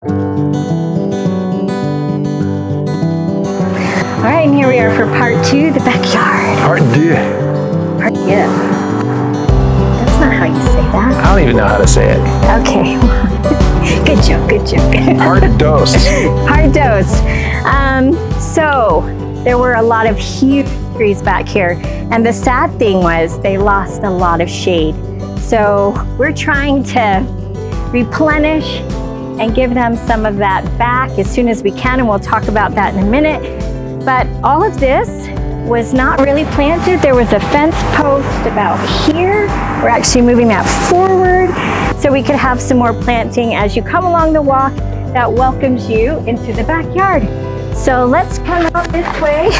All right, and here we are for part 2, the backyard. Part 2. Part 2. That's not how you say that. I don't even know how to say it. Okay. Good joke, good joke. Hard dose. Hard dose. So there were a lot of huge trees back here, and the sad thing was they lost a lot of shade. So we're trying to replenish and give them some of that back as soon as we can, and we'll talk about that in a minute. But all of this was not really planted. There was a fence post about here. We're actually moving that forward so we could have some more planting as you come along the walk that welcomes you into the backyard. So let's come out this way.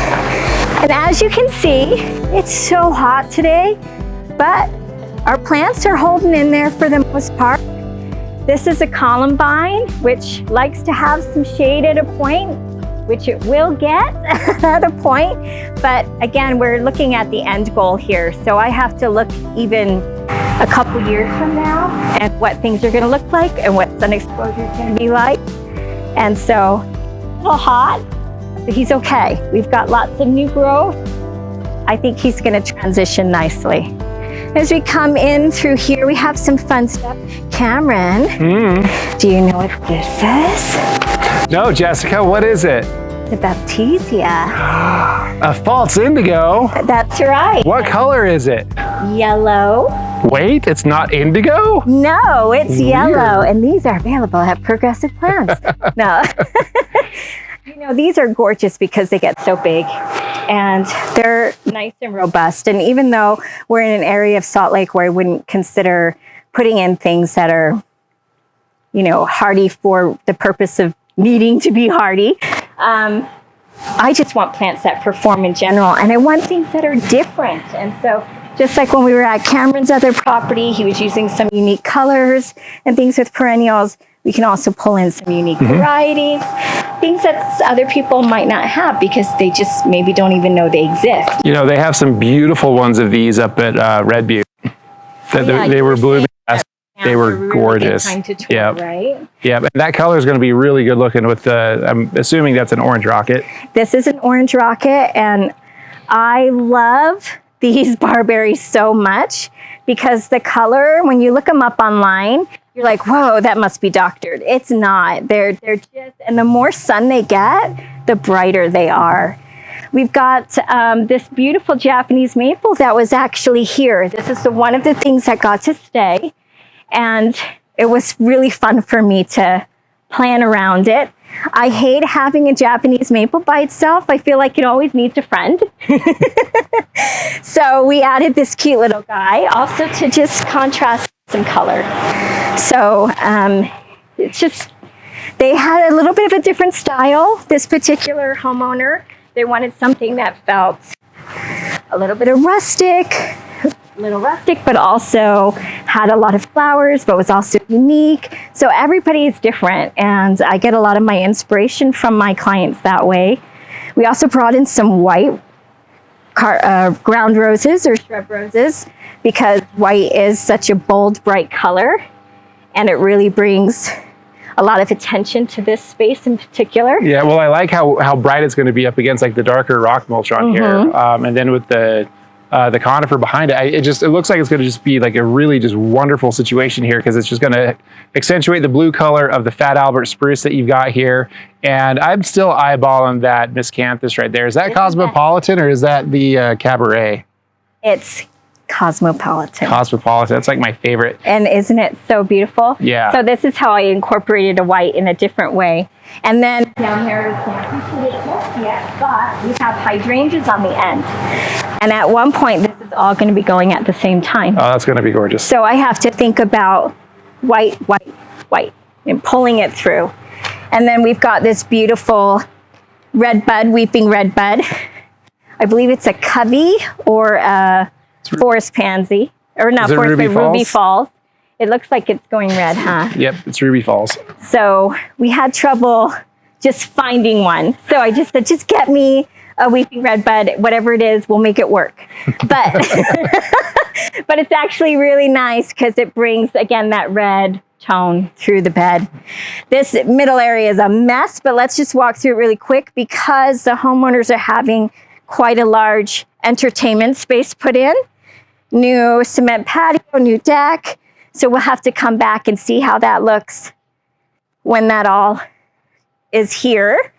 And as you can see, it's so hot today, but our plants are holding in there for the most part. This is a columbine, which likes to have some shade at a point, which it will get at a point. But again, we're looking at the end goal here. So I have to look even a couple years from now at what things are gonna look like and what sun exposure is gonna be like. And so, a little hot, but he's okay. We've got lots of new growth. I think he's gonna transition nicely. As we come in through here, we have some fun stuff. Cameron, do you know what this is? No, Jessica, what is it? The Baptisia. A false indigo? That's right. What color is it? Yellow. Wait, it's not indigo? No, it's Weird. yellow, and these are available at Progressive Plants. No. You know, these are gorgeous because they get so big and they're nice and robust. And even though we're in an area of Salt Lake where I wouldn't consider putting in things that are, you know, hardy for the purpose of needing to be hardy, I just want plants that perform in general, and I want things that are different. And so just like when we were at Cameron's other property, he was using some unique colors and things with perennials. We can also pull in some unique varieties, things that other people might not have because they just maybe don't even know they exist. You know, they have some beautiful ones of these up at Redbud. They were blooming. They were really gorgeous. Time to tour, right? Yeah, and that color is going to be really good looking with the, I'm assuming that's an orange rocket. This is an orange rocket, and I love these Barberries so much because the color, when you look them up online, you're like, whoa, that must be doctored. It's not. They're just, and the more sun they get, the brighter they are. We've got this beautiful Japanese maple that was actually here. This is one of the things that got to stay. And it was really fun for me to plan around it. I hate having a Japanese maple by itself. I feel like it always needs a friend. So we added this cute little guy also to just contrast some color. So it's just, they had a little bit of a different style. This particular homeowner, they wanted something that felt a little bit of rustic, but also had a lot of flowers, but was also unique. So everybody is different, and I get a lot of my inspiration from my clients that way. We also brought in some white ground roses or shrub roses because white is such a bold, bright color, and it really brings a lot of attention to this space in particular. Yeah, well, I like how bright it's going to be up against like the darker rock mulch on here, and then with the conifer behind it, it looks like it's going to just be like a really just wonderful situation here because it's just going to accentuate the blue color of the Fat Albert spruce that you've got here. And I'm still eyeballing that miscanthus right there. Is that Cosmopolitan or is that the Cabaret? It's Cosmopolitan. Cosmopolitan, that's like my favorite. And isn't it so beautiful? Yeah. So this is how I incorporated a white in a different way. And then down here, we can't appreciate it just yet, but we have hydrangeas on the end. And at one point, this is all going to be going at the same time. Oh, that's going to be gorgeous. So I have to think about white, white, white, and pulling it through. And then we've got this beautiful redbud, weeping redbud. I believe it's a covey or a forest pansy. Or not forest, but Ruby Falls. It looks like it's going red, huh? Yep, it's Ruby Falls. So we had trouble just finding one. So I just said, just get me a weeping redbud, whatever it is, we'll make it work. But but it's actually really nice because it brings, again, that red tone through the bed. This middle area is a mess, but let's just walk through it really quick because the homeowners are having quite a large entertainment space put in. New cement patio, new deck. So we'll have to come back and see how that looks when that all is here.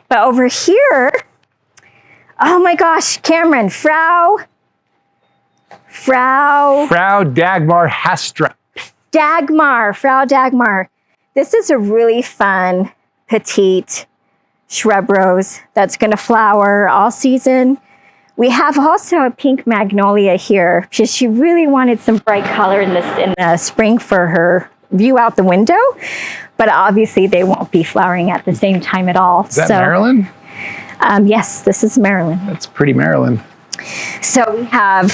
But over here, oh my gosh, Cameron, Frau Dagmar Hastrup. Frau Dagmar. This is a really fun, petite shrub rose that's going to flower all season. We have also a pink magnolia here because she really wanted some bright color in the spring for her view out the window, but obviously they won't be flowering at the same time at all. Is that Marilyn? Yes, this is Marilyn. That's pretty Marilyn. So we have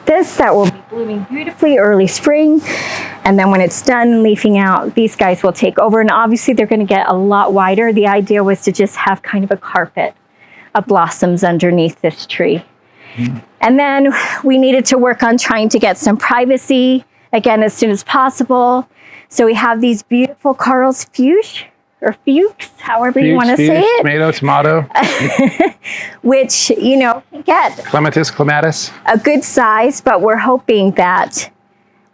this that will be blooming beautifully early spring, and then when it's done leafing out, these guys will take over, and obviously they're going to get a lot wider. The idea was to just have kind of a carpet of blossoms underneath this tree. And then we needed to work on trying to get some privacy again as soon as possible. So we have these beautiful Karl's Fuchs, or Fuchs, however you want to say it. Tomato. Which, you know, get Clematis. a good size, but we're hoping that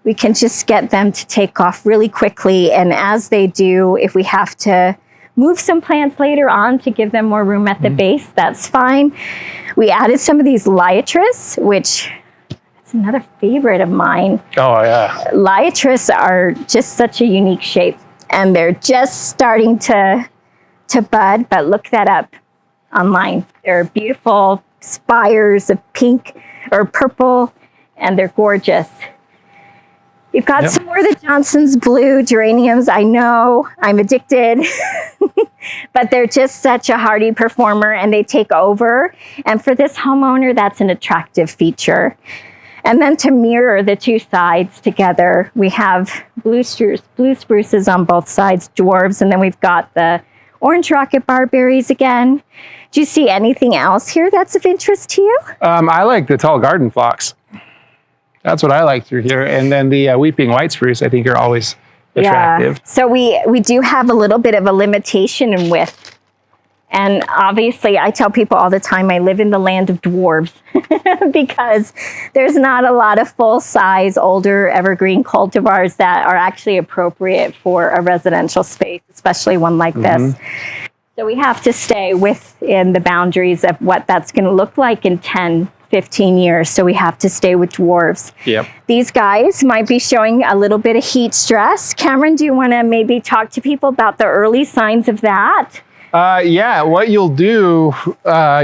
we can just get them to take off really quickly. And as they do, if we have to move some plants later on to give them more room at the base, that's fine. We added some of these liatris, which is another favorite of mine. Oh, yeah. Liatris are just such a unique shape, and they're just starting to bud, but look that up online. They're beautiful spires of pink or purple, and they're gorgeous. You've got some more of the Johnson's blue geraniums. I know, I'm addicted, but they're just such a hardy performer and they take over. And for this homeowner, that's an attractive feature. And then to mirror the two sides together, we have blue spruces on both sides, dwarves, and then we've got the orange rocket barberries again. Do you see anything else here that's of interest to you? I like the tall garden phlox. That's what I like through here. And then the weeping white spruce, I think, are always attractive. Yeah. So we do have a little bit of a limitation in width. And obviously, I tell people all the time, I live in the land of dwarves because there's not a lot of full-size, older evergreen cultivars that are actually appropriate for a residential space, especially one like this. So we have to stay within the boundaries of what that's going to look like in 10, 15 years. So we have to stay with dwarves. Yep. These guys might be showing a little bit of heat stress. Cameron, do you want to maybe talk to people about the early signs of that? Yeah, what you'll do,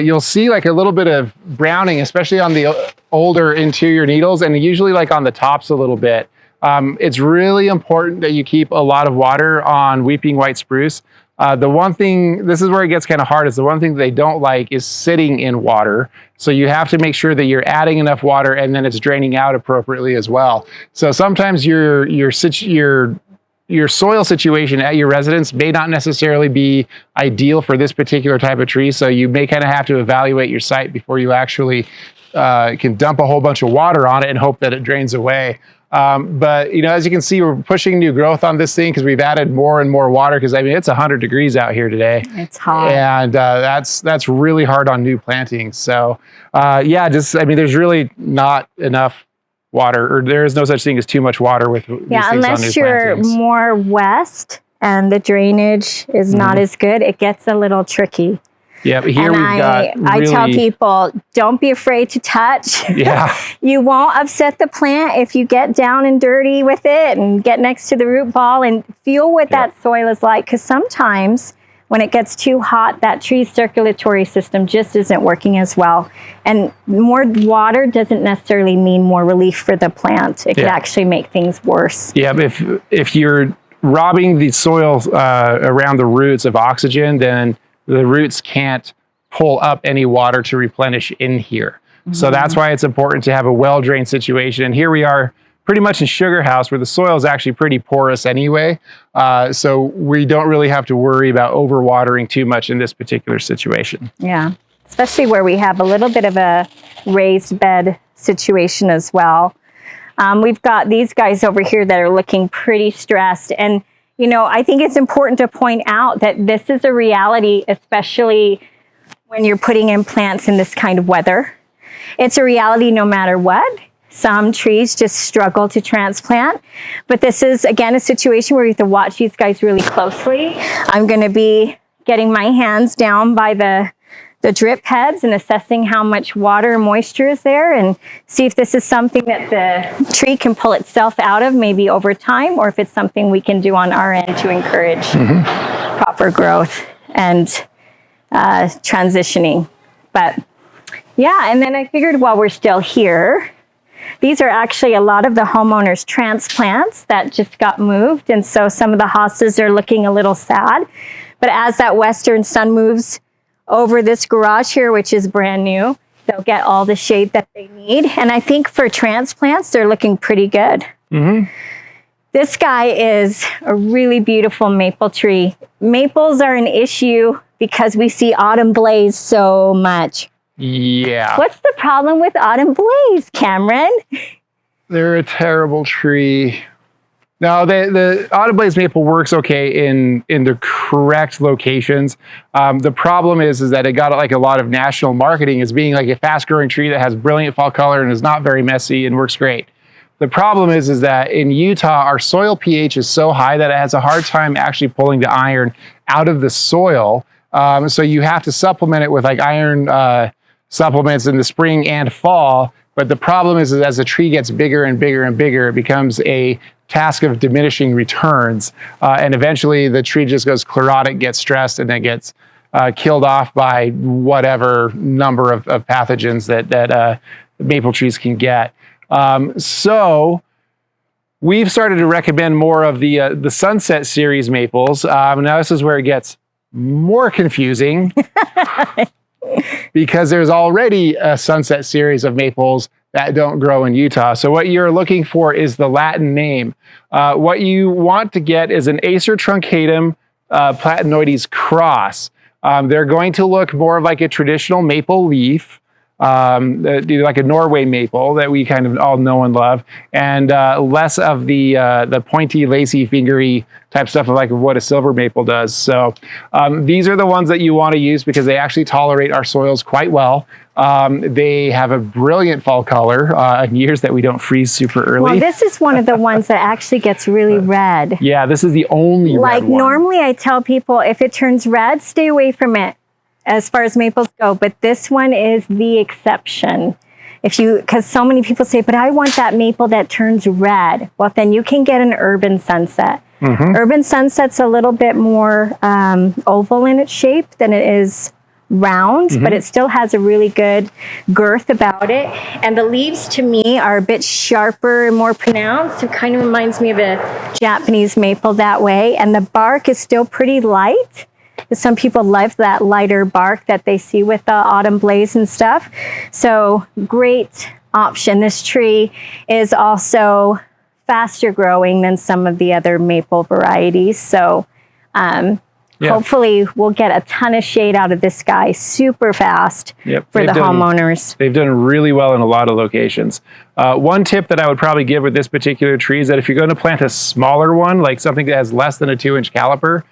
you'll see like a little bit of browning, especially on the older interior needles, and usually like on the tops a little bit. It's really important that you keep a lot of water on weeping white spruce. The one thing, this is where it gets kind of hard, is the one thing that they don't like is sitting in water. So you have to make sure that you're adding enough water and then it's draining out appropriately as well. So sometimes your soil situation at your residence may not necessarily be ideal for this particular type of tree. So you may kind of have to evaluate your site before you actually can dump a whole bunch of water on it and hope that it drains away. But, you know, as you can see, we're pushing new growth on this thing because we've added more and more water because, I mean, it's 100 degrees out here today. It's hot. And that's really hard on new plantings. So, yeah, just, I mean, there's really not enough water, or there is no such thing as too much water with these things on new unless you're plantings. more west and the drainage is not as good, it gets a little tricky. Yeah, but here I tell people, don't be afraid to touch. Yeah. You won't upset the plant if you get down and dirty with it and get next to the root ball and feel what that soil is like. Because sometimes when it gets too hot, that tree's circulatory system just isn't working as well. And more water doesn't necessarily mean more relief for the plant. It could actually make things worse. Yeah, but if you're robbing the soil around the roots of oxygen, then the roots can't pull up any water to replenish in here. So that's why it's important to have a well-drained situation. And here we are pretty much in Sugar House, where the soil is actually pretty porous anyway. So we don't really have to worry about overwatering too much in this particular situation. Yeah, especially where we have a little bit of a raised bed situation as well. We've got these guys over here that are looking pretty stressed. And, you know, I think it's important to point out that this is a reality, especially when you're putting in plants in this kind of weather. It's a reality no matter what. Some trees just struggle to transplant, but this is, again, a situation where you have to watch these guys really closely. I'm going to be getting my hands down by the drip heads and assessing how much water and moisture is there, and see if this is something that the tree can pull itself out of maybe over time, or if it's something we can do on our end to encourage proper growth and transitioning. But yeah, and then I figured while we're still here, these are actually a lot of the homeowners' transplants that just got moved. And so some of the hostas are looking a little sad. But as that western sun moves over this garage here, which is brand new, they'll get all the shade that they need. And I think for transplants, they're looking pretty good. This guy is a really beautiful maple tree. Maples are an issue because we see autumn blaze so much. Yeah. What's the problem with autumn blaze, Cameron? They're a terrible tree. No, the autumn blaze maple works okay in the correct locations. The problem is that it got like a lot of national marketing as being like a fast growing tree that has brilliant fall color and is not very messy and works great. The problem is that in Utah, our soil pH is so high that it has a hard time actually pulling the iron out of the soil. So you have to supplement it with like iron supplements in the spring and fall. But the problem is as the tree gets bigger and bigger and bigger, it becomes a task of diminishing returns. And eventually the tree just goes chlorotic, gets stressed, and then gets killed off by whatever number of pathogens that maple trees can get. So we've started to recommend more of the Sunset Series maples. Now this is where it gets more confusing. Because there's already a Sunset Series of maples that don't grow in Utah. So what you're looking for is the Latin name. What you want to get is an Acer truncatum platanoides cross. They're going to look more like a traditional maple leaf, like a Norway maple that we kind of all know and love, and less of the pointy, lacy, fingery type stuff of like what a silver maple does. So these are the ones that you want to use because they actually tolerate our soils quite well. They have a brilliant fall color in years that we don't freeze super early. Well, this is one of the ones that actually gets really red. Yeah, this is the only red one. Normally I tell people if it turns red, stay away from it as far as maples go, but this one is the exception. Because so many people say, but I want that maple that turns red. Well, then you can get an urban sunset. Urban sunset's a little bit more oval in its shape than it is round, but it still has a really good girth about it. And the leaves to me are a bit sharper and more pronounced. It kind of reminds me of a Japanese maple that way. And the bark is still pretty light. Some people love that lighter bark that they see with the autumn blaze and stuff. So great option. This tree is also faster growing than some of the other maple varieties. So hopefully we'll get a ton of shade out of this guy super fast for the homeowners. They've done really well in a lot of locations. One tip that I would probably give with this particular tree is that if you're going to plant a smaller one, like something that has less than a 2-inch caliper,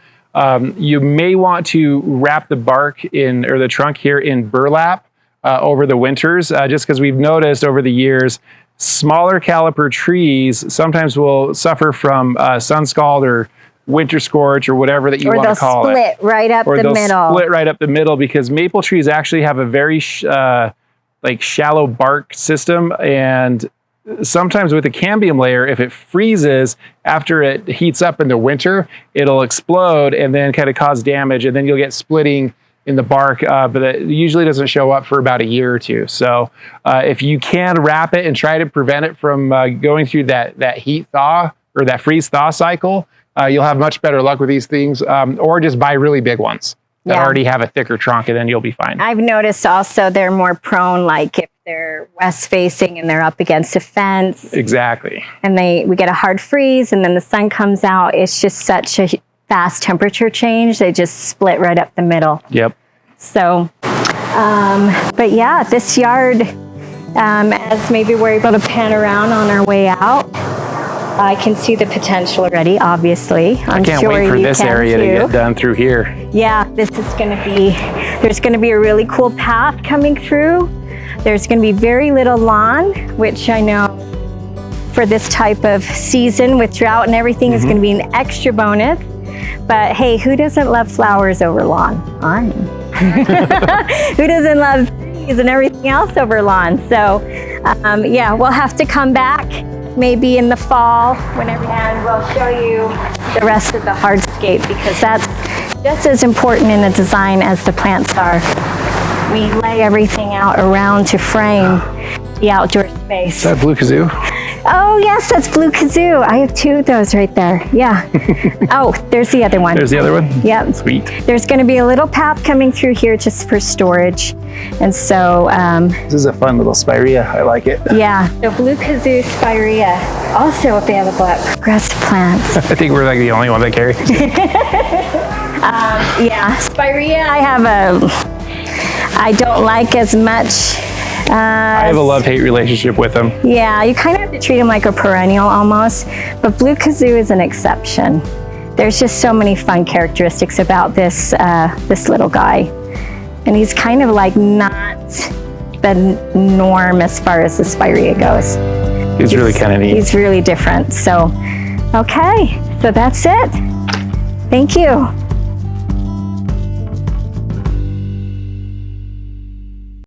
you may want to wrap the bark or the trunk here in burlap over the winters, just because we've noticed over the years, smaller caliper trees sometimes will suffer from sun scald or winter scorch or whatever that you want to call it. Or they'll split right up the middle. Split right up the middle because maple trees actually have a very shallow bark system, and sometimes with the cambium layer, if it freezes after it heats up in the winter, it'll explode and then kind of cause damage, and then you'll get splitting in the bark, but it usually doesn't show up for about a year or two. So if you can wrap it and try to prevent it from going through that heat thaw or that freeze thaw cycle, you'll have much better luck with these things, or just buy really big ones that already have a thicker trunk, and then you'll be fine. I've noticed also they're more prone, like if they're west facing and they're up against a fence. Exactly. And we get a hard freeze and then the sun comes out. It's just such a fast temperature change. They just split right up the middle. Yep. So, but yeah, this yard As maybe we're able to pan around on our way out, I can see the potential already, obviously. I can't wait for this area to get done through here. Yeah, this is gonna be, there's gonna be a really cool path coming through. There's gonna be very little lawn, which I know for this type of season with drought and everything is gonna be an extra bonus. But hey, who doesn't love flowers over lawn? Who doesn't love trees and everything else over lawn? So yeah, we'll have to come back maybe in the fall whenever, and we'll show you the rest of the hardscape, because that's just as important in the design as the plants are. We lay everything out around to frame the outdoor space. Is that blue kazoo? Oh yes, that's blue kazoo. I have 2 of those right there. Yeah. Oh, there's the other one. There's the other one? Yep. Sweet. There's going to be a little path coming through here just for storage. And so this is a fun little Spiraea. I like it. yeah, the blue kazoo Spiraea, also available at Progressive Plants. I think we're like the only one that carry. Yeah, Spiraea I don't like as much. I have a love-hate relationship with them. Yeah, you kind of have to treat them like a perennial almost, but blue kazoo is an exception. There's just so many fun characteristics about this this little guy, and he's kind of like not the norm as far as the Spiraea goes. He's really kind of neat. He's really different. So, okay, so that's it. Thank you.